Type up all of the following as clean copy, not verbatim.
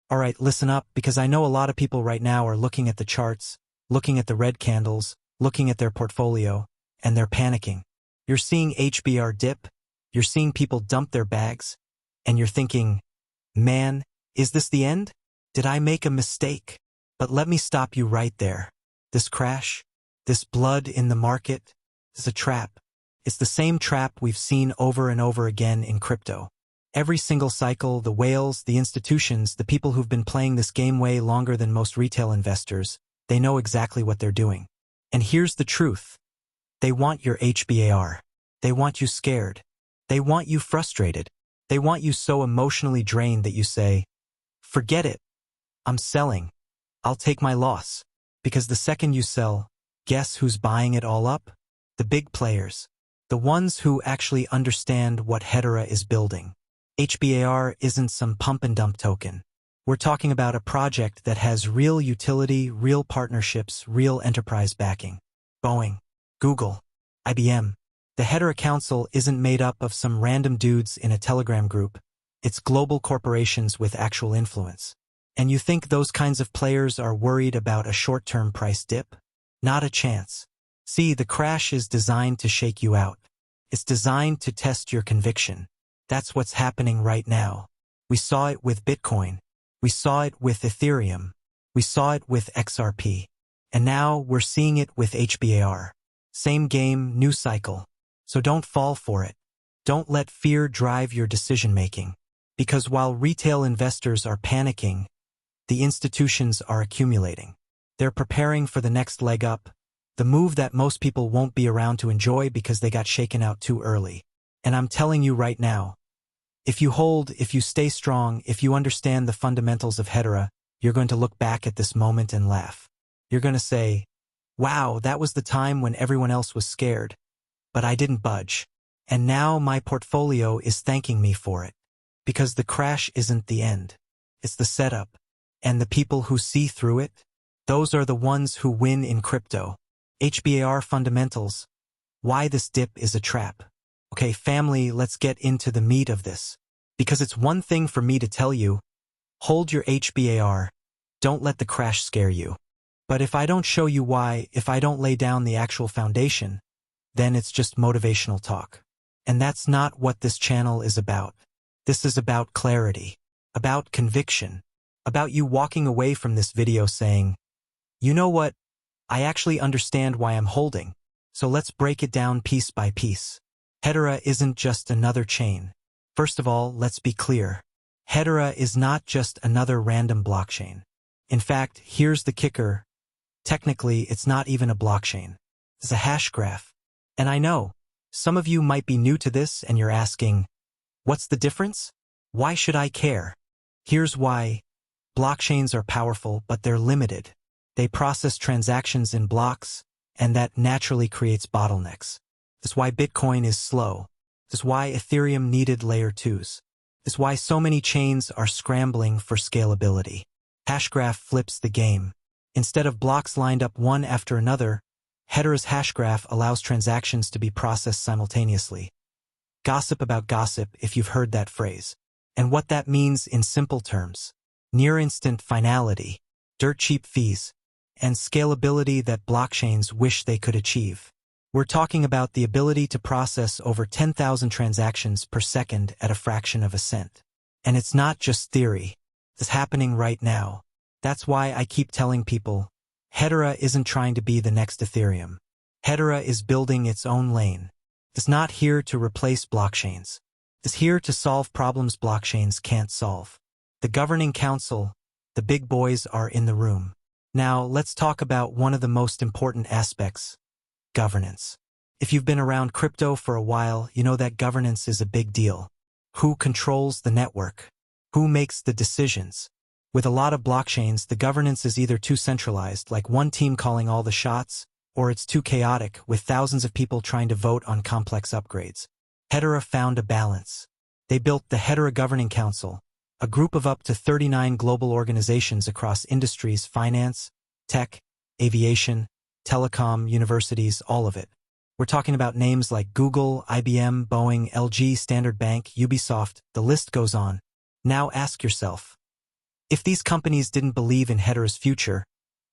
All right, listen up, because I know a lot of people right now are looking at the charts, looking at the red candles, looking at their portfolio, and they're panicking. You're seeing HBR dip, you're seeing people dump their bags, and you're thinking, man, is this the end? Did I make a mistake? But let me stop you right there. This crash, this blood in the market, is a trap. It's the same trap we've seen over and over again in crypto. Every single cycle, the whales, the institutions, the people who've been playing this game way longer than most retail investors, they know exactly what they're doing. And here's the truth. They want your HBAR. They want you scared. They want you frustrated. They want you so emotionally drained that you say, forget it. I'm selling. I'll take my loss. Because the second you sell, guess who's buying it all up? The big players. The ones who actually understand what Hedera is building. HBAR isn't some pump-and-dump token. We're talking about a project that has real utility, real partnerships, real enterprise backing. Boeing, Google, IBM. The Hedera Council isn't made up of some random dudes in a Telegram group. It's global corporations with actual influence. And you think those kinds of players are worried about a short-term price dip? Not a chance. See, the crash is designed to shake you out. It's designed to test your conviction. That's what's happening right now. We saw it with Bitcoin. We saw it with Ethereum. We saw it with XRP. And now we're seeing it with HBAR. Same game, new cycle. So don't fall for it. Don't let fear drive your decision-making. Because while retail investors are panicking, the institutions are accumulating. They're preparing for the next leg up, the move that most people won't be around to enjoy because they got shaken out too early. And I'm telling you right now, if you hold, if you stay strong, if you understand the fundamentals of Hedera, you're going to look back at this moment and laugh. You're going to say, wow, that was the time when everyone else was scared, but I didn't budge. And now my portfolio is thanking me for it. Because the crash isn't the end. It's the setup. And the people who see through it, those are the ones who win in crypto. HBAR fundamentals. Why this dip is a trap. Okay, family, let's get into the meat of this. Because it's one thing for me to tell you, hold your HBAR, don't let the crash scare you. But if I don't show you why, if I don't lay down the actual foundation, then it's just motivational talk. And that's not what this channel is about. This is about clarity, about conviction, about you walking away from this video saying, you know what, I actually understand why I'm holding, so let's break it down piece by piece. Hedera isn't just another chain. First of all, let's be clear. Hedera is not just another random blockchain. In fact, here's the kicker. Technically, it's not even a blockchain. It's a Hashgraph. And I know, some of you might be new to this and you're asking, what's the difference? Why should I care? Here's why. Blockchains are powerful, but they're limited. They process transactions in blocks, and that naturally creates bottlenecks. That's why Bitcoin is slow. That's why Ethereum needed layer 2s. That's why so many chains are scrambling for scalability. Hashgraph flips the game. Instead of blocks lined up one after another, Hedera's Hashgraph allows transactions to be processed simultaneously. Gossip about gossip, if you've heard that phrase. And what that means in simple terms. Near-instant finality, dirt-cheap fees, and scalability that blockchains wish they could achieve. We're talking about the ability to process over 10,000 transactions per second at a fraction of a cent. And it's not just theory. It's happening right now. That's why I keep telling people, Hedera isn't trying to be the next Ethereum. Hedera is building its own lane. It's not here to replace blockchains. It's here to solve problems blockchains can't solve. The governing council, the big boys are in the room. Now, let's talk about one of the most important aspects, governance. If you've been around crypto for a while, you know that governance is a big deal. Who controls the network? Who makes the decisions? With a lot of blockchains, the governance is either too centralized, like one team calling all the shots, or it's too chaotic, with thousands of people trying to vote on complex upgrades. Hedera found a balance. They built the Hedera Governing Council, a group of up to 39 global organizations across industries, finance, tech, aviation, telecom, universities, all of it. We're talking about names like Google, IBM, Boeing, LG, Standard Bank, Ubisoft, the list goes on. Now ask yourself, If these companies didn't believe in Hedera's future,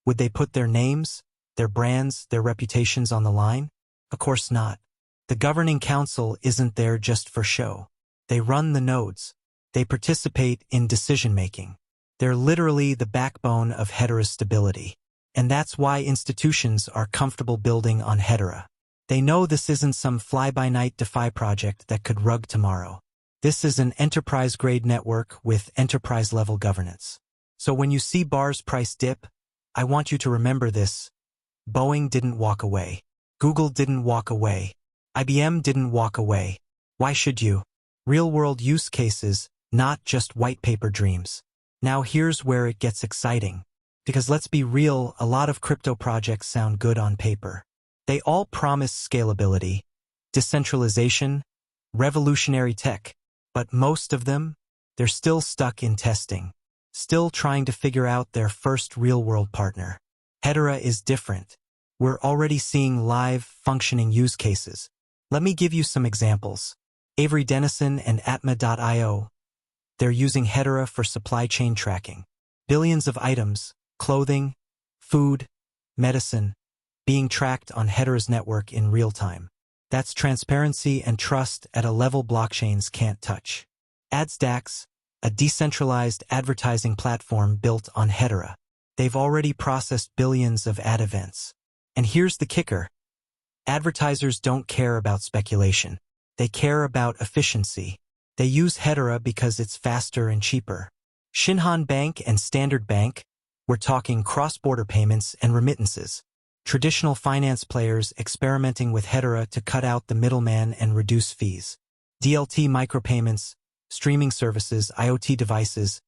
would they put their names, their brands, their reputations on the line? Of course not. The governing council isn't there just for show. They run the nodes. They participate in decision-making. They're literally the backbone of Hedera's stability. And that's why institutions are comfortable building on Hedera. They know this isn't some fly-by-night DeFi project that could rug tomorrow. This is an enterprise-grade network with enterprise-level governance. So when you see BAR's price dip, I want you to remember this. Boeing didn't walk away. Google didn't walk away. IBM didn't walk away. Why should you? Real-world use cases, not just white-paper dreams. Now here's where it gets exciting. Because let's be real, a lot of crypto projects sound good on paper. They all promise scalability, decentralization, revolutionary tech. But most of them, they're still stuck in testing, still trying to figure out their first real-world partner. Hedera is different. We're already seeing live, functioning use cases. Let me give you some examples. Avery Dennison and Atma.io. They're using Hedera for supply chain tracking. Billions of items, clothing, food, medicine, being tracked on Hedera's network in real time. That's transparency and trust at a level blockchains can't touch. AdStacks, a decentralized advertising platform built on Hedera. They've already processed billions of ad events. And here's the kicker. Advertisers don't care about speculation. They care about efficiency. They use Hedera because it's faster and cheaper. Shinhan Bank and Standard Bank, we're talking cross-border payments and remittances. Traditional finance players experimenting with Hedera to cut out the middleman and reduce fees. DLT micropayments, streaming services, IoT devices,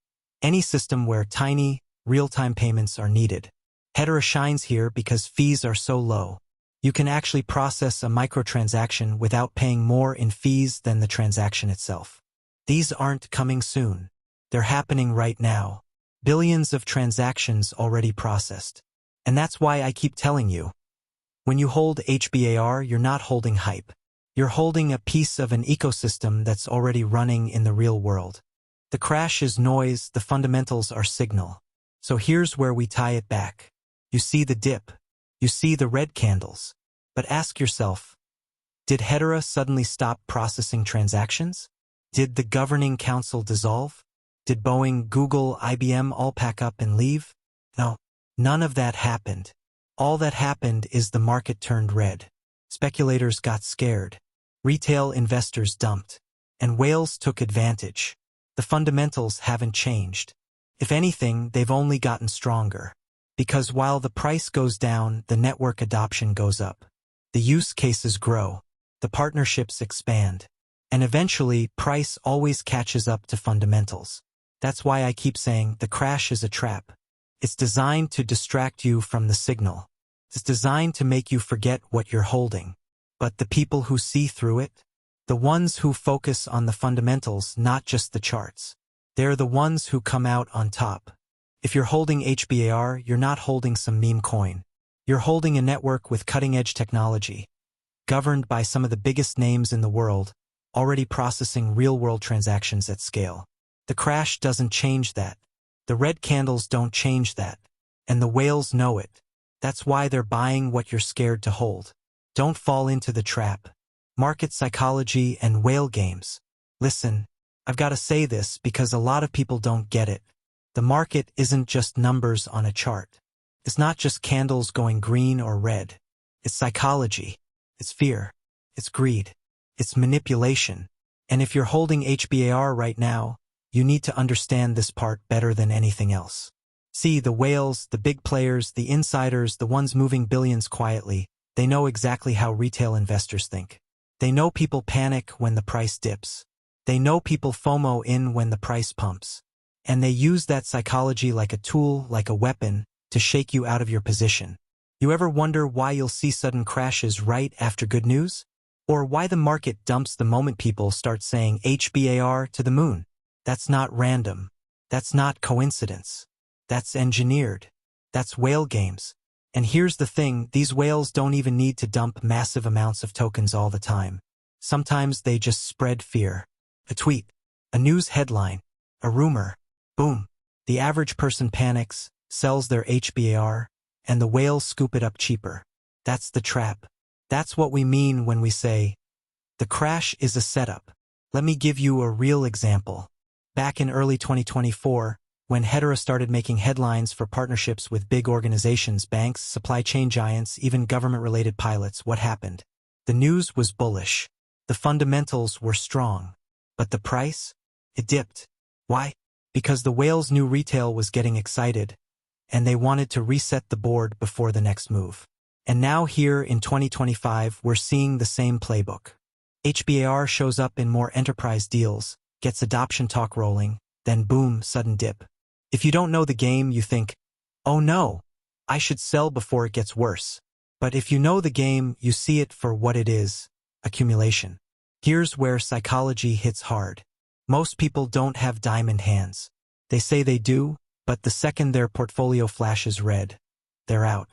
any system where tiny, real-time payments are needed. Hedera shines here because fees are so low. You can actually process a microtransaction without paying more in fees than the transaction itself. These aren't coming soon. They're happening right now. Billions of transactions already processed. And that's why I keep telling you, when you hold HBAR, you're not holding hype. You're holding a piece of an ecosystem that's already running in the real world. The crash is noise, the fundamentals are signal. So here's where we tie it back. You see the dip. You see the red candles. But ask yourself, did Hedera suddenly stop processing transactions? Did the governing council dissolve? Did Boeing, Google, IBM all pack up and leave? No. None of that happened. All that happened is the market turned red. Speculators got scared. Retail investors dumped. And whales took advantage. The fundamentals haven't changed. If anything, they've only gotten stronger. Because while the price goes down, the network adoption goes up. The use cases grow. The partnerships expand. And eventually, price always catches up to fundamentals. That's why I keep saying the crash is a trap. It's designed to distract you from the signal. It's designed to make you forget what you're holding. But the people who see through it, the ones who focus on the fundamentals, not just the charts, they're the ones who come out on top. If you're holding HBAR, you're not holding some meme coin. You're holding a network with cutting-edge technology, governed by some of the biggest names in the world, already processing real-world transactions at scale. The crash doesn't change that. The red candles don't change that. And the whales know it. That's why they're buying what you're scared to hold. Don't fall into the trap. Market psychology and whale games. Listen, I've got to say this because a lot of people don't get it. The market isn't just numbers on a chart. It's not just candles going green or red. It's psychology. It's fear. It's greed. It's manipulation. And if you're holding HBAR right now, you need to understand this part better than anything else. See, the whales, the big players, the insiders, the ones moving billions quietly, they know exactly how retail investors think. They know people panic when the price dips. They know people FOMO in when the price pumps. And they use that psychology like a tool, like a weapon, to shake you out of your position. You ever wonder why you'll see sudden crashes right after good news? Or why the market dumps the moment people start saying HBAR to the moon? That's not random. That's not coincidence. That's engineered. That's whale games. And here's the thing, these whales don't even need to dump massive amounts of tokens all the time. Sometimes they just spread fear. A tweet, a news headline, a rumor. Boom. The average person panics, sells their HBAR, and the whales scoop it up cheaper. That's the trap. That's what we mean when we say, the crash is a setup. Let me give you a real example. Back in early 2024, when Hedera started making headlines for partnerships with big organizations, banks, supply chain giants, even government-related pilots, what happened? The news was bullish. The fundamentals were strong. But the price? It dipped. Why? Because the whales knew retail was getting excited, and they wanted to reset the board before the next move. And now here in 2025, we're seeing the same playbook. HBAR shows up in more enterprise deals, gets adoption talk rolling, then boom, sudden dip. If you don't know the game, you think, oh no, I should sell before it gets worse. But if you know the game, you see it for what it is, accumulation. Here's where psychology hits hard. Most people don't have diamond hands. They say they do, but the second their portfolio flashes red, they're out.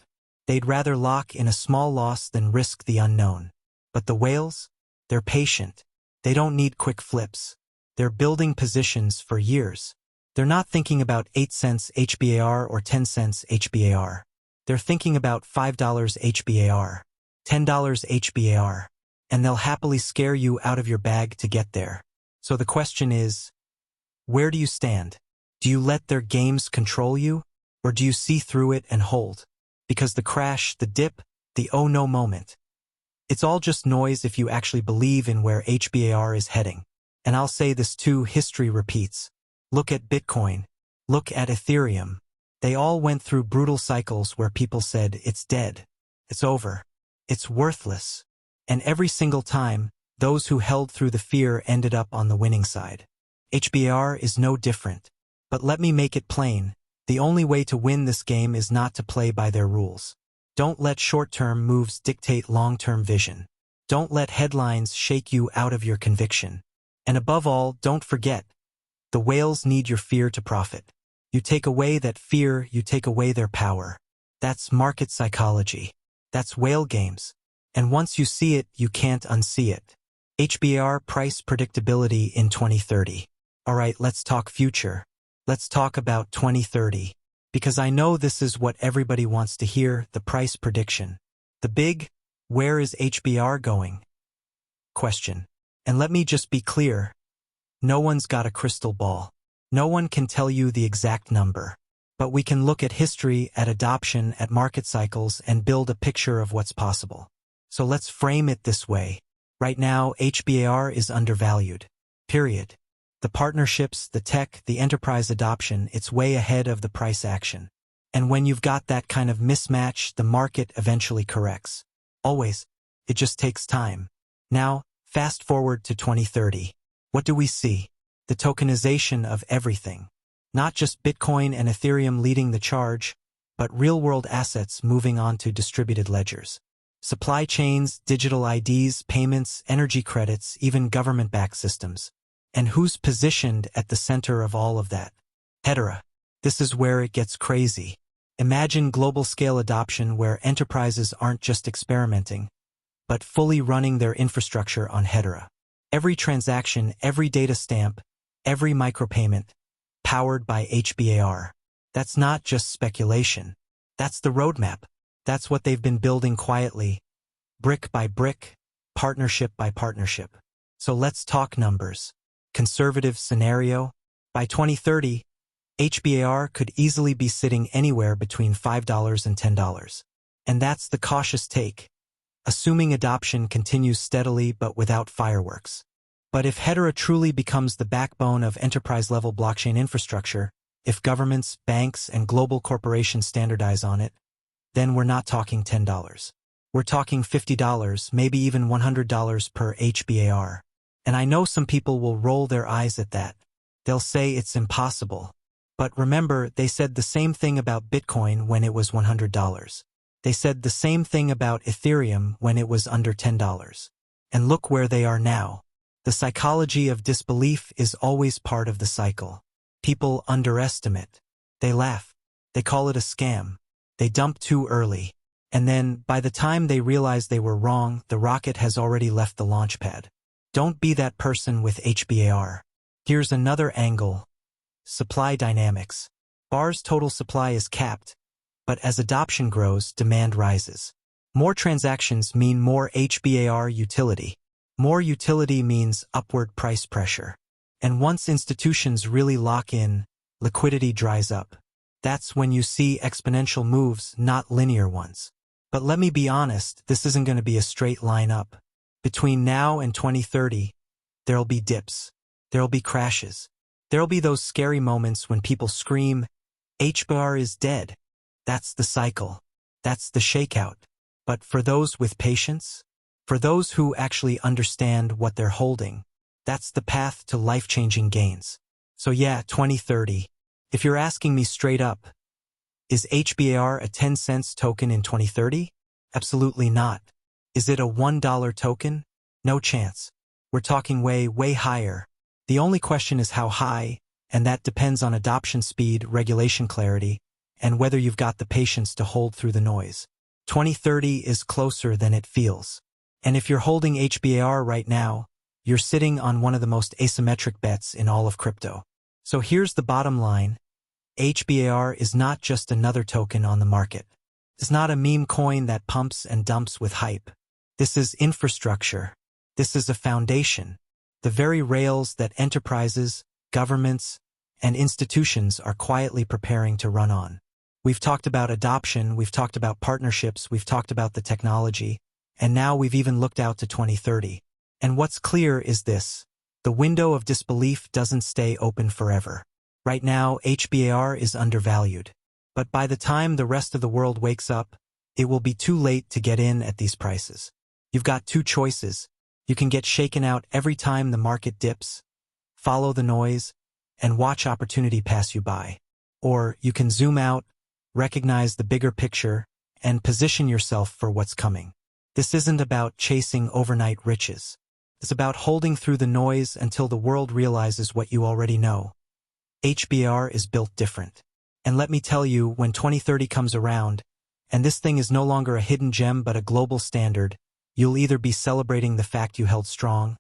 They'd rather lock in a small loss than risk the unknown. But the whales? They're patient. They don't need quick flips. They're building positions for years. They're not thinking about 8 cents HBAR or 10 cents HBAR. They're thinking about $5 HBAR, $10 HBAR, and they'll happily scare you out of your bag to get there. So the question is, where do you stand? Do you let their games control you, or do you see through it and hold? Because the crash, the dip, the oh no moment, it's all just noise if you actually believe in where HBAR is heading. And I'll say this too, history repeats. Look at Bitcoin. Look at Ethereum. They all went through brutal cycles where people said, it's dead. It's over. It's worthless. And every single time, those who held through the fear ended up on the winning side. HBAR is no different. But let me make it plain. The only way to win this game is not to play by their rules. Don't let short-term moves dictate long-term vision. Don't let headlines shake you out of your conviction. And above all, don't forget, the whales need your fear to profit. You take away that fear, you take away their power. That's market psychology. That's whale games. And once you see it, you can't unsee it. HBAR price predictability in 2030. All right, let's talk future. Let's talk about 2030. Because I know this is what everybody wants to hear, the price prediction. The big, where is HBAR going? Question. And let me just be clear. No one's got a crystal ball. No one can tell you the exact number. But we can look at history, at adoption, at market cycles, and build a picture of what's possible. So let's frame it this way. Right now, HBAR is undervalued. Period. The partnerships, the tech, the enterprise adoption, it's way ahead of the price action. And when you've got that kind of mismatch, the market eventually corrects. Always. It just takes time. Now, fast forward to 2030. What do we see? The tokenization of everything. Not just Bitcoin and Ethereum leading the charge, but real-world assets moving on to distributed ledgers. Supply chains, digital IDs, payments, energy credits, even government-backed systems. And who's positioned at the center of all of that? Hedera. This is where it gets crazy. Imagine global-scale adoption where enterprises aren't just experimenting, but fully running their infrastructure on Hedera. Every transaction, every data stamp, every micropayment, powered by HBAR. That's not just speculation. That's the roadmap. That's what they've been building quietly, brick by brick, partnership by partnership. So let's talk numbers. Conservative scenario, by 2030, HBAR could easily be sitting anywhere between $5 and $10. And that's the cautious take, assuming adoption continues steadily but without fireworks. But if Hedera truly becomes the backbone of enterprise-level blockchain infrastructure, if governments, banks, and global corporations standardize on it, then we're not talking $10. We're talking $50, maybe even $100 per HBAR. And I know some people will roll their eyes at that. They'll say it's impossible. But remember, they said the same thing about Bitcoin when it was $100. They said the same thing about Ethereum when it was under $10. And look where they are now. The psychology of disbelief is always part of the cycle. People underestimate. They laugh. They call it a scam. They dump too early. And then, by the time they realize they were wrong, the rocket has already left the launch pad. Don't be that person with HBAR. Here's another angle. Supply dynamics. BAR's total supply is capped, but as adoption grows, demand rises. More transactions mean more HBAR utility. More utility means upward price pressure. And once institutions really lock in, liquidity dries up. That's when you see exponential moves, not linear ones. But let me be honest, this isn't going to be a straight line up. Between now and 2030, there'll be dips. There'll be crashes. There'll be those scary moments when people scream, HBAR is dead. That's the cycle. That's the shakeout. But for those with patience, for those who actually understand what they're holding, that's the path to life-changing gains. So yeah, 2030. If you're asking me straight up, is HBAR a 10 cents token in 2030? Absolutely not. Is it a $1 token? No chance. We're talking way, way higher. The only question is how high, and that depends on adoption speed, regulation clarity, and whether you've got the patience to hold through the noise. 2030 is closer than it feels. And if you're holding HBAR right now, you're sitting on one of the most asymmetric bets in all of crypto. So here's the bottom line. HBAR is not just another token on the market. It's not a meme coin that pumps and dumps with hype. This is infrastructure. This is a foundation. The very rails that enterprises, governments, and institutions are quietly preparing to run on. We've talked about adoption, we've talked about partnerships, we've talked about the technology, and now we've even looked out to 2030. And what's clear is this: the window of disbelief doesn't stay open forever. Right now, HBAR is undervalued. But by the time the rest of the world wakes up, it will be too late to get in at these prices. You've got two choices. You can get shaken out every time the market dips, follow the noise, and watch opportunity pass you by. Or you can zoom out, recognize the bigger picture, and position yourself for what's coming. This isn't about chasing overnight riches. It's about holding through the noise until the world realizes what you already know. HBAR is built different. And let me tell you, when 2030 comes around, and this thing is no longer a hidden gem but a global standard, you'll either be celebrating the fact you held strong,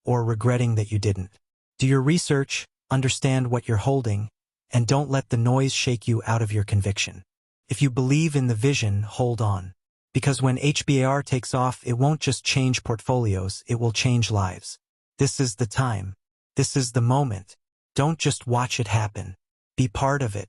or regretting that you didn't. Do your research, understand what you're holding, and don't let the noise shake you out of your conviction. If you believe in the vision, hold on. Because when HBAR takes off, it won't just change portfolios, it will change lives. This is the time. This is the moment. Don't just watch it happen. Be part of it.